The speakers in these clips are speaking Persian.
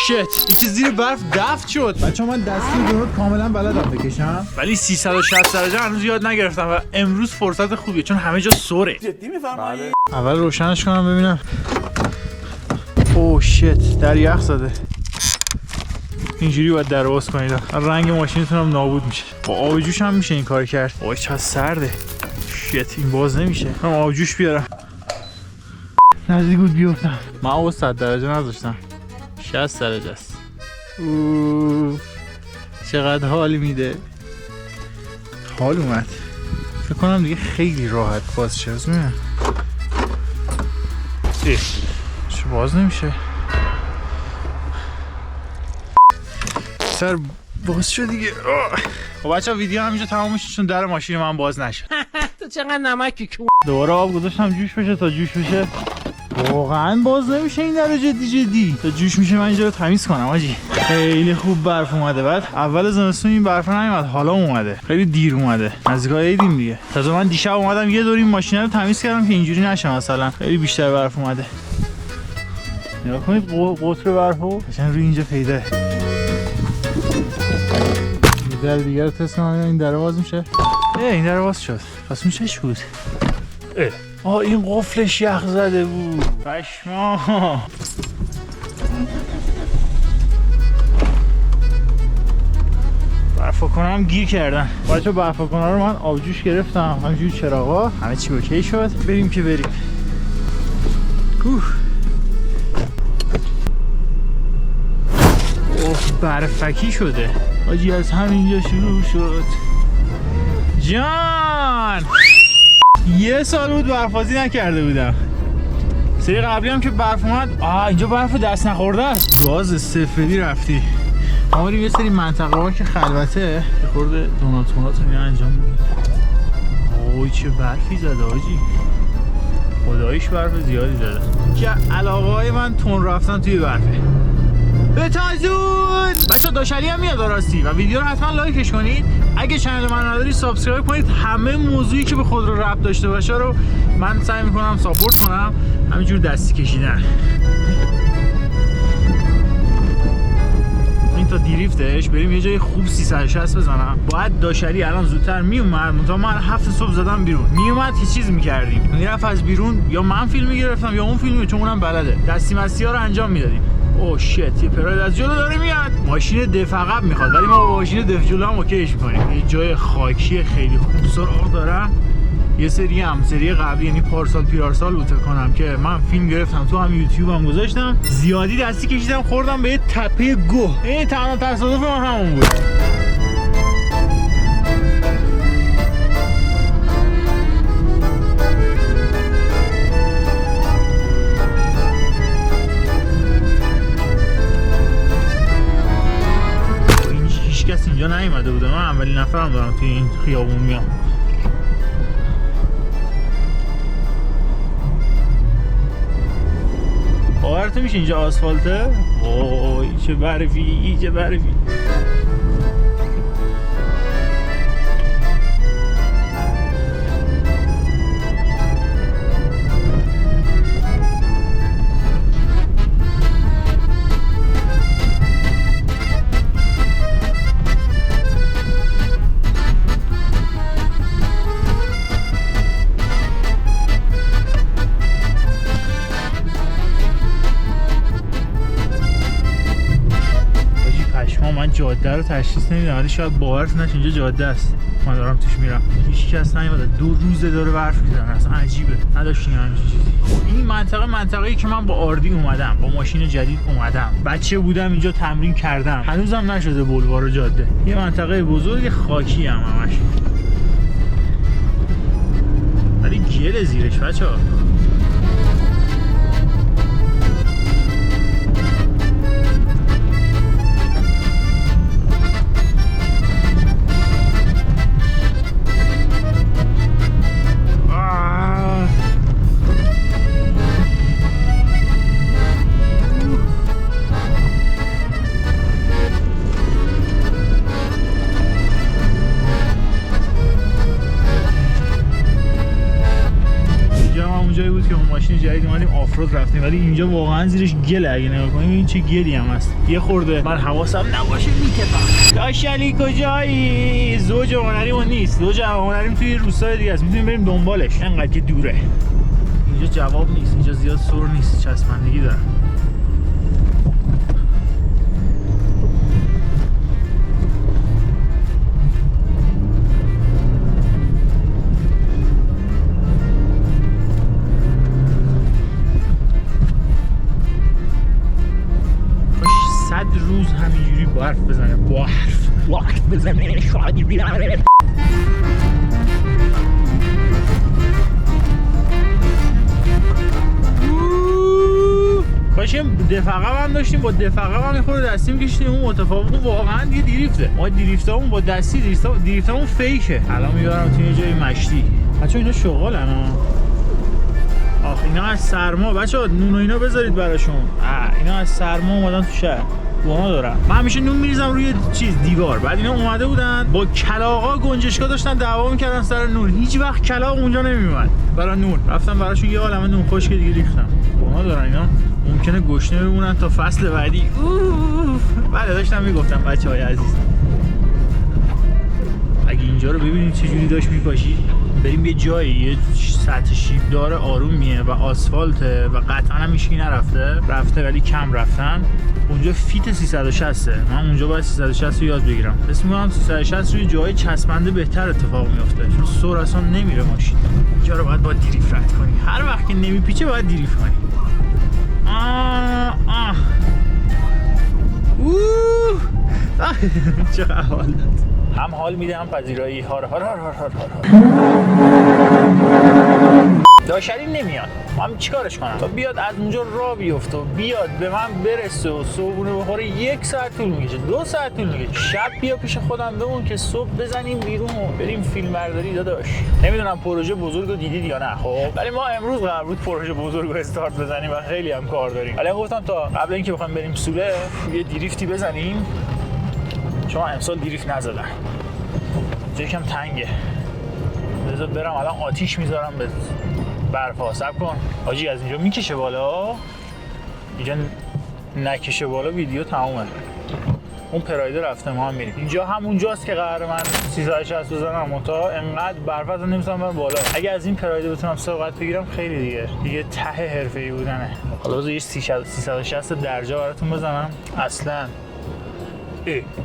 شت، یکی زیر برف دفن شد. بچه من دستی درود کاملا بلدم بکشم، ولی 360 درجه هنوز یاد نگرفتم و امروز فرصت خوبیه چون همه جا سره. جدی میفرمایی؟ اول روشنش کنم ببینم. اوه شت، در یخ زده. اینجوری باید در باز کنید، رنگ ماشینتون هم نابود میشه. با آب جوش هم میشه این کار کرد. وای چقدر سرده. شت، این باز نمیشه. من آب جوش بیارم. نزدیک بود بیفتم. من آب 100 درجه نذاشتم، 60 درجه است. اوه چقدر حال میده. حال اومد. فکر کنم دیگه خیلی راحت باز شه. ببینم چه باز نمیشه. سر باز شد دیگه. خب بچه ویدیو همینجا تمام میشه چون در ماشین من باز نشه. تو چقدر نمکی که دوباره آب گذاشتم جوش بشه تا جوش بشه. واقعا باز نمیشه این در جدی تا جوش میشه من اینجا رو تمیز کنم آجی. خیلی خوب برف اومده. بعد اول زمستون این برف نیومد، حالا اومده، خیلی دیر اومده، نزدیکای عیدیم دیگه. تازه من دیشب اومدم یه دور این ماشین رو تمیز کردم که اینجوری نشه مثلا خیلی بیشتر برف اومده. نگاه کنید قطر برفو قشنگ روی اینجا پیداه. در دیگه رو تست کنم این در باز میشه. این در باز شد. پس اون چش بود؟ این قفلش یخ زده بود. پشما. برفا کنم گیر کردن. بچه برفا کنم رو من آبجوش گرفتم، همینجور چراغا همه چی اوکی شد. بریم که بریم. برفکی شده آجی، از همینجا شروع شد. جان یه سال بود برفازی نکرده بودم. سری قبلی هم که برف اومد اینجا برف دست نخورده است. راز سفیدی رفتی. ما بریم یه سری منطقه ها که خلوته خورده دوناتونات رو انجام میدیم. اوه چه برفی زده آجی، خداییش برف زیادی زده. که علاقه های من تون رفتن توی برفه. بتازون بچه داشلی هم میاد راستی و ویدیو رو حتما لایکش کنید. اگه چنل من نداری سابسکرایب کنید. همه موضوعی که به خود رو ربط داشته باشه رو من سعی میکنم ساپورت کنم، همینجور دستی کشیدن. این تا دیریفتش بریم یه جای خوب 360 بزنم. باید داشلی الان زودتر میومد، منتها من 7 صبح زدم بیرون. میومد که چیز میکردیم، میرفت از بیرون یا من فیلم میگرفتم یا اون فیلم، چون اونم بلده. دستی مستی ها رو انجام میدادیم. اوه شت، یه پراید از جلو داره میاد. ماشین دف عقب میخواد ولی ما با ماشین دف جلو هم اوکیش میکنیم. یه جای خاکی خیلی خوب سراغ دارم. یه سری قبلی یعنی پارسال پیرارسال بود کنم که من فیلم گرفتم تو هم یوتیوب هم گذاشتم. زیادی دستی کشیدم خوردم به یه تپه گوه. این تنها تصادف من همون بود. کسی اینجا نیومده بوده، من اولین نفرم دارم توی این خیابون میام. باورتون میشه اینجا آسفالته؟ اوه چه برفی، چه برفی. من جاده رو تشخیص نمیدم ولی شاید باورتون نشه اینجا جاده است. من دارم توش میرم، هیچ کس نیومده، 2 روزه داره برف میزنه، اصلا عجیبه. نداشتیم همچین چیزی. این منطقه‌ای که من با آردی اومدم، با ماشین جدید اومدم، بچه بودم اینجا تمرین کردم، هنوزم نشده بولوار و جاده. یه منطقه بزرگ خاکی هم همش، ولی گل زیرش بچه‌ها. جدید اومدیم آفرود رفتیم، ولی اینجا واقعا زیرش گله. اگه نگاه کنیم این چه گلی هم هست. یه خورده من حواسم نباشه میتپم. داشلی کجایی؟ زوج هنریمون نیست. زوج هنریم توی روستای دیگه است، میتونیم بریم دنبالش. انقدر که دوره. اینجا جواب نیست، اینجا زیاد سر نیست، چسبندگی داره. روز همینجوری برف بزنه، برف بزنه شادی بیاره. کاشیم دفعه هم داشتیم، با دفعه هم میخوره دستیم کشیدیم. اون متفاوت واقعا دیگه دریفته. ما دریفتامون با دستی دریفتامون فیکه. الان میبرم تو یه جای مشتی. بچه اینا شغالن ها. آخ اینا از سرما بچه‌ها نون و اینا بذارید براشون. اینا از سرما اومدن تو شهر. گونا دارن. من همیشه نون میریزم روی دیوار. بعد اینا اومده بودن با کلاغا گنجشکا داشتن دعوا میکردن سر نون. هیچ وقت کلاغ اونجا نمیومد برای نون. رفتم براشون یه عالمه نون خشک دیگه ریختم. گونا دارن اینا. ممکنه گشنه بمونن تا فصل بعدی. بله داشتم میگفتم بچه‌های عزیز. اگه اینجا رو ببینید چه جوری داشت میپاشید، بریم یه جایی، یه سطح شیب داره آرومیه و آسفالته و قطعا هم هیچکی رفته ولی کم رفتن. اونجا فیت 360 من اونجا باید 360 رو یاد بگیرم. اسم میگم 360 روی جای چسبنده بهتر اتفاق میفته، چون سر اصلا نمیره ماشین. اینجا رو باید با دریفت رد کنی. هر وقت که نمیپیچه باید دریفت کنی. چه حال داد. هم حال میده هم پذیرایی. هار داشری نمیاد. من چیکارش کنم؟ تا بیاد از اونجا راه بیفته و بیاد به من برسه و صبحونه بخوره 1 ساعت طول میکشه، 2 ساعت طول میکشه. شب بیا پیش خودم بمون که صبح بزنیم بیرون و بریم فیلم برداری. داداش نمیدونم پروژه بزرگ رو دیدید یا نه، خب ولی ما امروز قرار بود پروژه بزرگ رو استارت بزنیم و خیلی هم کار داریم. ولی گفتم تا قبل اینکه بخوایم بریم سوله یه دریفتی بزنیم، چون امسال دریفت نزدم. یکم تنگه. بذار برم الان آتیش میذارم به برفا. صبر کن حاجی، از اینجا میکشه بالا. اینجا نکشه بالا ویدیو تمومه. اون پرایده رفته، ما هم میریم. اینجا همونجاست که قراره من 360 بزنم، منتها انقدر برف از نمیتونم برم بالا. اگه از این پرایده بتونم سرعت بگیرم خیلی دیگه ته حرفه‌ای بودنه. حالا بذار یه 360 درجه براتون بزنم. اصلا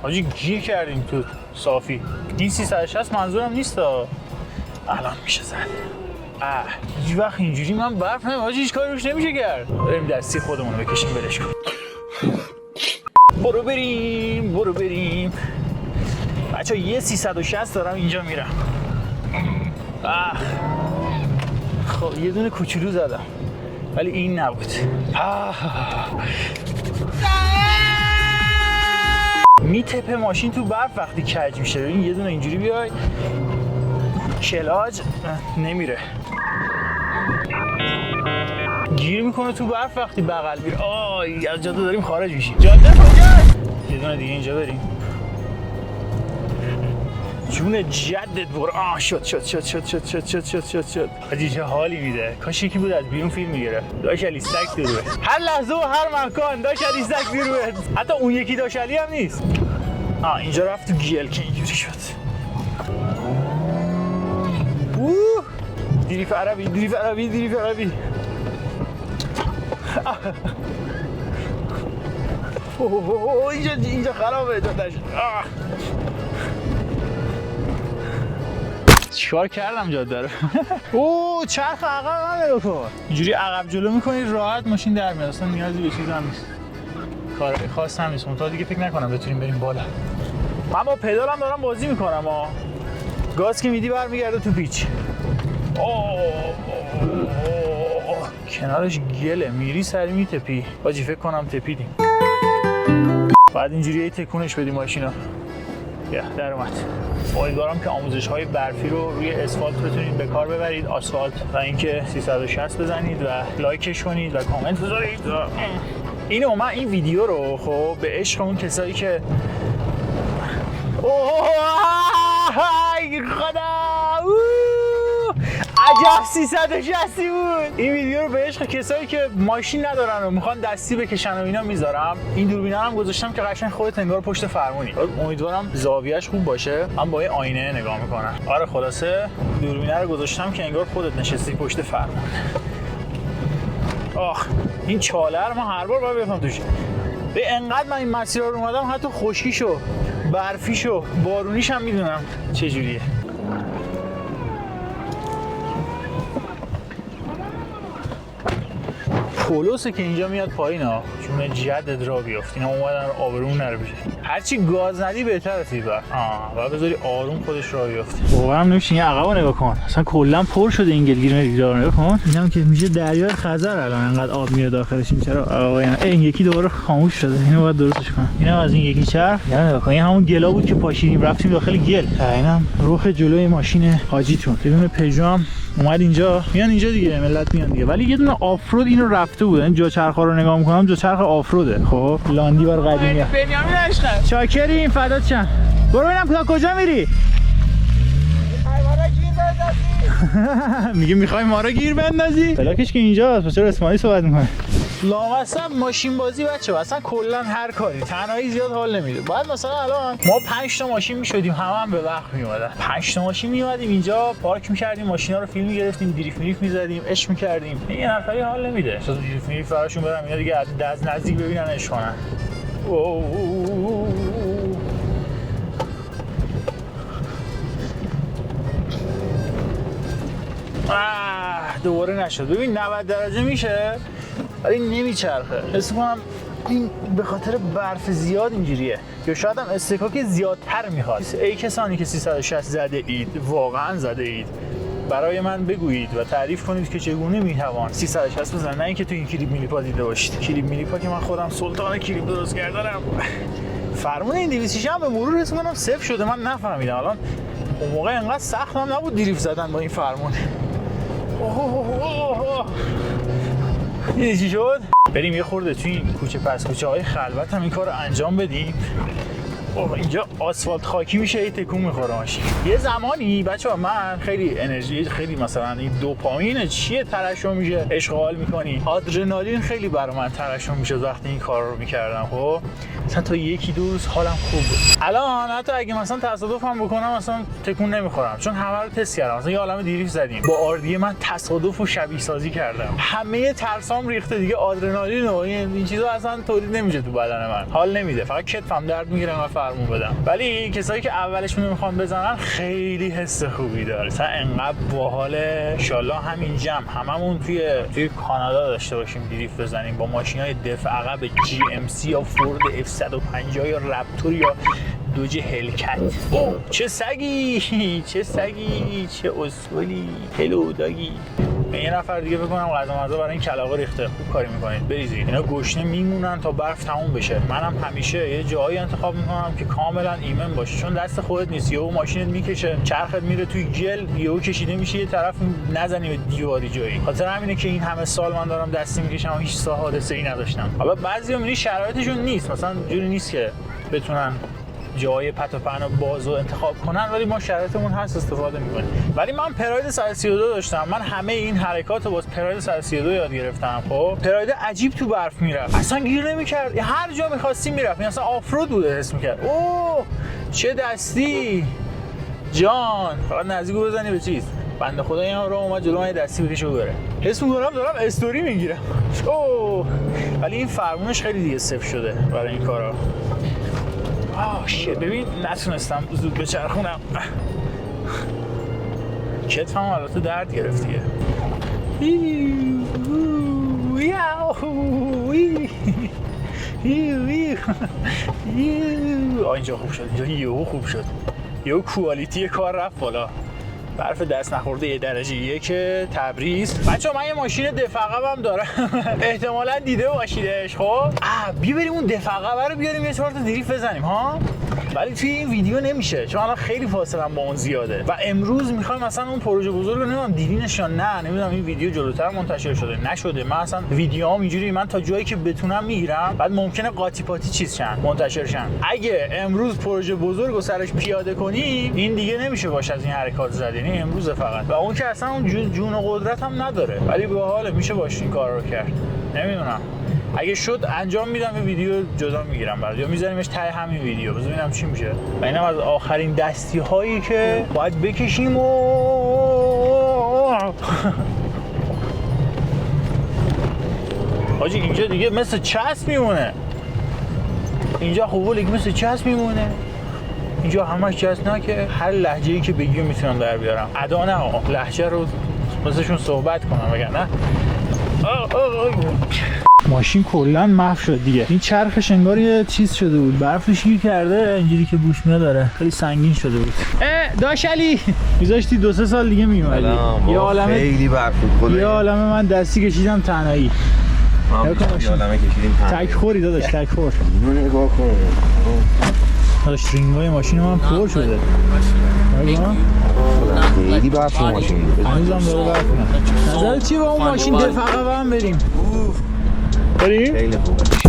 حاجی گیر کردیم تو صافی. این 360 منظورم نیست الان میشه زد. هیچ وقت اینجوری من برف نمیم حاجی، هیچ کاری روش نمیشه کرد. بریم دستی خودمون بکشیم برش کن. برو بریم بچه ها. یه 360 دارم اینجا میرم. خب یه دونه کوچولو زدم ولی این نبود. میتپه ماشین تو برف وقتی کج میشه. ببین یه دونه اینجوری بیای کلاج نمیره، گیر میکنه تو برف وقتی بغل میره. از جاده داریم خارج میشیم. جاده کجاست؟ یه دونه دیگه اینجا بریم. جون جدت برو. شد. حاجی چه حالی میده. کاش یکی بود از بیرون فیلم میگرفت. داش علی سگ تو روه. هر لحظه و هر مکان داش علی سگ تو روه. حتی اون یکی داش علی هم نیست. اینجا رفت تو گیل که اینجوری شد. دریف عربی. اینجا خرابه جادش. چیکار کردم جاده رو؟ چرخ عقب نداره کن. اینجوری عقب جلو میکنی راحت ماشین در میاد. اصلا نیازی به چیز هم نیست. کار خاص هم نیست. تا دیگه فکر نکنم بتونیم بریم بالا. من با پدالم دارم بازی میکنم. گاز که میدی برمیگرده تو پیچ. کنارش گله، میری سری میتپی. باجی فکر کنم تپیدیم. بعد اینجوری تکونش بدیم ماشینا. در اومد. امیدوارم که آموزش‌های برفی رو روی اسفالت بتونید به کار ببرید. آسفالت و اینکه 360 بزنید و لایکش کنید و کامنت بذارید. من این ویدیو رو خب به عشق اون کسایی که خدا اینجا 360 بود. این ویدیو رو به عشق کسایی که ماشین ندارن و میخوان دستی بکشن و اینا میذارم. این دوربینا هم گذاشتم که قشنگ خودت انگار پشت فرمونی. امیدوارم زاویه‌اش خوب باشه. من با این آینه نگاه میکنم. آره خلاصه دوربینا رو گذاشتم که انگار خودت نشستی پشت فرمون. آخ این چاله رو من هر بار باید بفهم توش. به انقدر من این مسیر رو اومدم حتی خشکیشو برفیشو بارونیش هم میدونم چجوریه. پولوسه که اینجا میاد پایین ها چون جدت را بیافت. اینا اومدن آبرون نره بشه. هرچی گاز ندی بهتره تیبر. و بذاری آروم خودش را بیافت. باورم نمیشه این عقبو نگاه کن. اصلا کلا پر شده این گلگیر مریدار نگاه کن. اینم که میشه دریای خزر الان انقدر آب میاد داخلش. این چرا آقا این یکی دوباره خاموش شده. اینو باید درستش کنم. اینم از این یکی چرخ. یعنی نگاه کن این همون گلا بود که پاشیدیم رفتیم داخل گل. اینم رخ جلوی ماشین حاجیتون. ببین پژو هم اومد اینجا. میان اینجا دیگه ملت میان دیگه. ولی یه دونه آفرود اینو رفته بود. این جا چرخا رو نگاه میکنم جا چرخ آفروده. خب لاندی بار قدیمیه. بنیامین عشقم چاکریم فدات شم. برو ببینم کجا میری؟ میگه میخوای ما رو گیر بندازی؟ بلاکش که اینجاست. پس چرا اسماعیلی صحبت میکنه؟ لامصب ماشین بازی بچه اصلا کلا هر کاری تنهایی زیاد حال نمیده. باید مثلا الان ما 5 تا ماشین میشدیم هم به وقت میومدن. 5 تا ماشین میومدیم اینجا پارک میکردیم ماشینا رو فیلم میگرفتیم دریفت میزدیم عشق میکردیم. این نفری حال نمیده. اصلا دریفت براشون برام اینا دیگه از نزدیک ببینن عشق کنن. دوباره نشد. ببین 90 درجه میشه ولی نمیچرخه. حس می‌کنم این به خاطر برف زیاد اینجوریه یا شاید هم استکاک زیادتر میخواد. ای کسانی که 360 زده اید واقعا زده اید برای من بگویید و تعریف کنید که چگونه میتوان 360 بزنن. نه اینکه تو این کلیپ میلیپا دیده باشید. کلیپ میلیپا که من خودم سلطان کلیپ درست کردنم. فرمون این 206 هم به مرور حس می‌کنم صفر شده. من نفهمیدم الان اون موقع انقدر سخت هم نبود دریفت زدن با این فرمون. چی شد؟ بریم یه خورده توی این کوچه پس کوچه های خلوت هم این کار رو انجام بدیم. اینجا آسفالت خاکی میشه یه تکون میخوره ماشین. یه زمانی بچه‌ها من خیلی انرژی خیلی مثلا این دوپامین چیه ترشح میشه عشق حال میکنی. آدرنالین خیلی برای من ترشح میشه وقتی این کار رو میکردم. خب مثلا تا یکی دو روز حالم خوب بود. الان حتی اگه مثلا تصادف هم بکنم مثلا تکون نمیخورم چون همه رو تست کردم. مثلا یه عالمه دریفت زدیم با آردی من تصادف و شبیه سازی کردم. همه ترسام ریخته دیگه. آدرنالین و این چیزا اصلا تولید نمیشه تو بدن من. حال نمیده. فقط کتفم درد میگیره من فرمون بدم. ولی کسایی که اولش میخوان بزنن خیلی حس خوبی داره. مثلا انقدر باحاله. ان شاءالله همین جمع هممون توی کانادا داشته باشیم دریفت بزنیم با ماشینای دفع عقب GMC یا فورد F150 یا رپتور یا دوج هلکت. چه سگی چه اسولی. هلو داگی. یه نفر دیگه بکنم غذا برای این کلاغا ریخته. خوب کاری میکنید بریزید. اینا گشنه میمونن تا برف تموم بشه. منم همیشه یه جایی انتخاب میکنم که کاملا ایمن باشه چون دست خودت نیست. یهو ماشینت میکشه چرخت میره توی گل یهو کشیده میشه یه طرف نزنی به دیواری جایی. خاطر همینه که این همه سال من دارم دستی میکشم و هیچ حادثه‌ای نداشتم. حالا بعضیا میبینی شرایطشون نیست. مثلا جوری نیست که بتونن جای پت و پهن و بازو انتخاب کنن ولی ما شرایطمون هست استفاده میکنیم. ولی من پراید 132 داشتم. من همه این حرکات رو با پراید 132 یاد گرفتم. خب پراید عجیب تو برف میرفت اصلا گیر نمیکرد. هر جا میخواستی میرفت. مثلا آفرود بوده حس میکرد. اوه چه دستی جان. فقط نزدیکو بزنی به چیز. بنده خدا این راه اومد جلو من دستی بکشه بره. حس میکنم دارم استوری میگیرم. اوه ولی این فرمونش خیلی دیگه صفر شده برای این کارا. ببین نتونستم زود بچرخونم. کتفم البته درد گرفتیه. اینجا خوب شد. اینجا یهو خوب شد. یهو کوالیتی کار رفت بالا. برف دست نخورده 1 درجه 1 تبریز. بچه‌ها من یه ماشین دفع عقبم دارم. احتمالاً دیده باشیدش. خب بیا بریم اون دفع عقب رو بیاریم یه چهار تا دریفت بزنیم ها. ولی توی این ویدیو نمیشه چون الان خیلی فاصله با اون زیاده و امروز میخوام مثلا اون پروژه بزرگ رو نمیدونم دیدینش یا نه، نمیدونم این ویدیو جلوتر منتشر شده نشده. من اصلا ویدیوام اینجوری من تا جایی که بتونم میگیرم، بعد ممکنه قاطی پاتی چیز شن منتشر شن. اگه امروز پروژه بزرگ رو سرش پیاده کنی این دیگه نمیشه باشه از این حرکات زد، یعنی امروز فقط و اون که اصلا اون جون و قدرت هم نداره، ولی به حال میشه باشه این کار رو کرد. نمیدونم اگه شد انجام میدم یه ویدیو جدا میگیرم برات یا میذاریمش ته همین ویدیو ببینم چی میشه. و اینم از آخرین دستی هایی که باید بکشیم و حاجی اینجا دیگه مثل چسب میمونه. اینجا خوبه که مثل چسب میمونه. اینجا همش چسب نه که هر لهجه‌ای که بگیم میتونم در بیارم. ادا نه لهجه رو مثلشون صحبت کنم بگن نه. ماشین کلا محو شد دیگه. این چرخش انگار یه چیز شده بود، برفش گیر کرده اینجوری که بوش میاد داره خیلی سنگین شده بود. داش علی میذاشتی 2-3 سال دیگه میومدی. یه عالمه خیلی برف بود. یه عالمه من دستی کشیدم تنهایی. یه عالمه کشیدیم تنهایی. تک خوری داداش تک خور. اینو نگاه کن. داش رینگای ماشین من پر شده. خیلی برف ماشین بود. هنوزم داره برف میاد. نظر چیه با اون ماشین دفعه هم بریم؟ بریم؟ خیلی خوبه.